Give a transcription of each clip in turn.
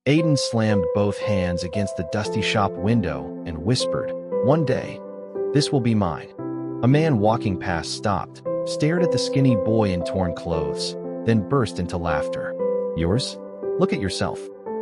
Aiden slammed both hands against the dusty shop window and whispered, "One day, this will be mine." A man walking past stopped, stared at the skinny boy in torn clothes, then burst into laughter. "Yours? Look at yourself.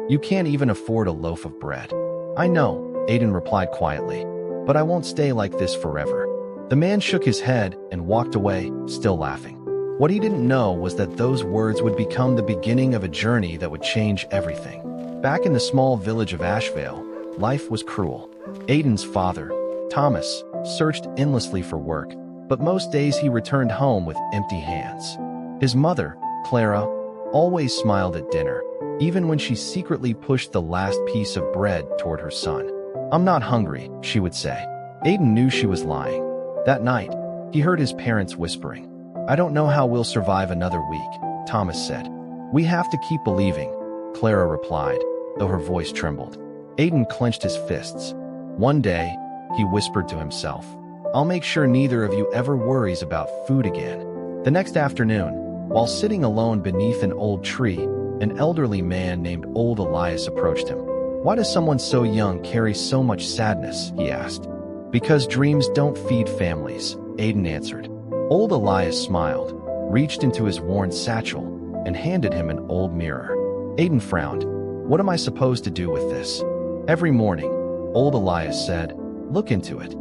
You can't even afford a loaf of bread." "I know," Aiden replied quietly, "but I won't stay like this forever." The man shook his head and walked away, still laughing. What he didn't know was that those words would become the beginning of a journey that would change everything. Back in the small village of Asheville, life was cruel. Aiden's father, Thomas, searched endlessly for work, but most days he returned home with empty hands. His mother, Clara, always smiled at dinner, even when she secretly pushed the last piece of bread toward her son. "I'm not hungry," she would say. Aiden knew she was lying. That night, he heard his parents whispering. "I don't know how we'll survive another week," Thomas said. "We have to keep believing," Clara replied, though her voice trembled. Aiden clenched his fists. "One day," he whispered to himself, "I'll make sure neither of you ever worries about food again." The next afternoon, while sitting alone beneath an old tree, an elderly man named Old Elias approached him. "Why does someone so young carry so much sadness?" he asked. "Because dreams don't feed families," Aiden answered. Old Elias smiled, reached into his worn satchel, and handed him an old mirror. Aiden frowned. "What am I supposed to do with this?" "Every morning," Old Elias said, "look into it.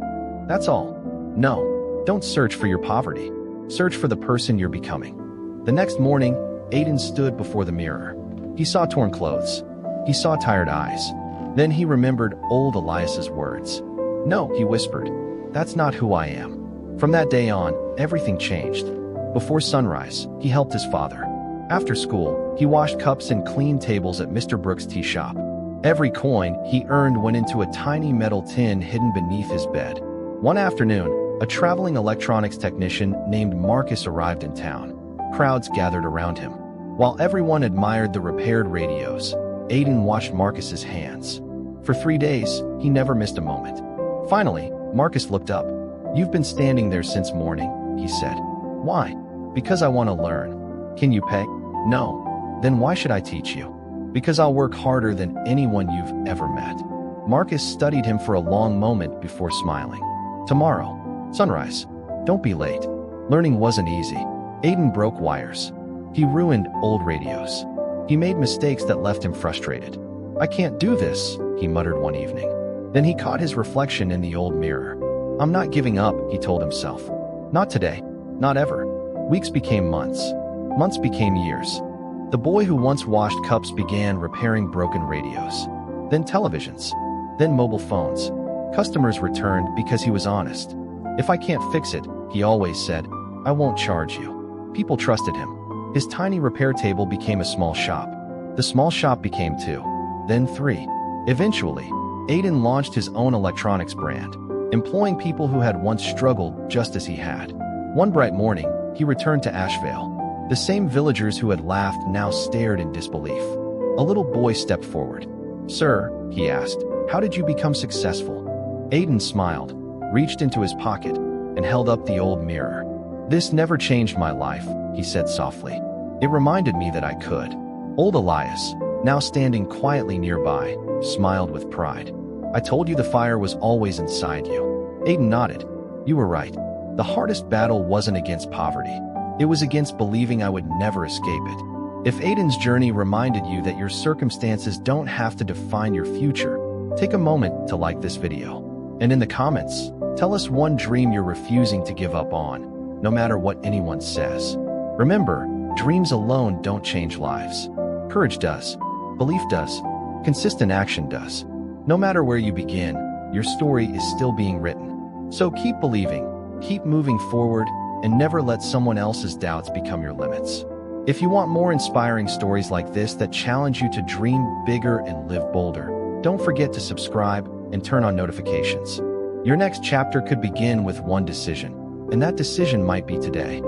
That's all. No, don't search for your poverty. Search for the person you're becoming." The next morning, Aiden stood before the mirror. He saw torn clothes. He saw tired eyes. Then he remembered Old Elias's words. "No," he whispered, "that's not who I am." From that day on, everything changed. Before sunrise, he helped his father. After school, he washed cups and cleaned tables at Mr. Brooks' tea shop. Every coin he earned went into a tiny metal tin hidden beneath his bed. One afternoon, a traveling electronics technician named Marcus arrived in town. Crowds gathered around him. While everyone admired the repaired radios, Aiden watched Marcus's hands. For 3 days, he never missed a moment. Finally, Marcus looked up. "You've been standing there since morning," he said. "Why?" "Because I want to learn." "Can you pay?" "No." "Then why should I teach you?" "Because I'll work harder than anyone you've ever met." Marcus studied him for a long moment before smiling. "Tomorrow, sunrise. Don't be late." Learning wasn't easy. Aiden broke wires. He ruined old radios. He made mistakes that left him frustrated. "I can't do this," he muttered one evening. Then he caught his reflection in the old mirror. "I'm not giving up," he told himself. "Not today. Not ever." Weeks became months. Months became years. The boy who once washed cups began repairing broken radios. Then televisions. Then mobile phones. Customers returned because he was honest. "If I can't fix it," he always said, "I won't charge you." People trusted him. His tiny repair table became a small shop. The small shop became 2, then 3. Eventually, Aiden launched his own electronics brand, employing people who had once struggled just as he had. One bright morning, he returned to Asheville. The same villagers who had laughed now stared in disbelief. A little boy stepped forward. "Sir," he asked, "how did you become successful?" Aiden smiled, reached into his pocket, and held up the old mirror. "This never changed my life," he said softly. "It reminded me that I could." Old Elias, now standing quietly nearby, smiled with pride. "I told you the fire was always inside you." Aiden nodded. "You were right. The hardest battle wasn't against poverty. It was against believing I would never escape it." If Aiden's journey reminded you that your circumstances don't have to define your future, take a moment to like this video. And in the comments, tell us one dream you're refusing to give up on, no matter what anyone says. Remember, dreams alone don't change lives. Courage does. Belief does. Consistent action does. No matter where you begin, your story is still being written. So keep believing, keep moving forward, and never let someone else's doubts become your limits. If you want more inspiring stories like this that challenge you to dream bigger and live bolder, don't forget to subscribe and turn on notifications. Your next chapter could begin with one decision, and that decision might be today.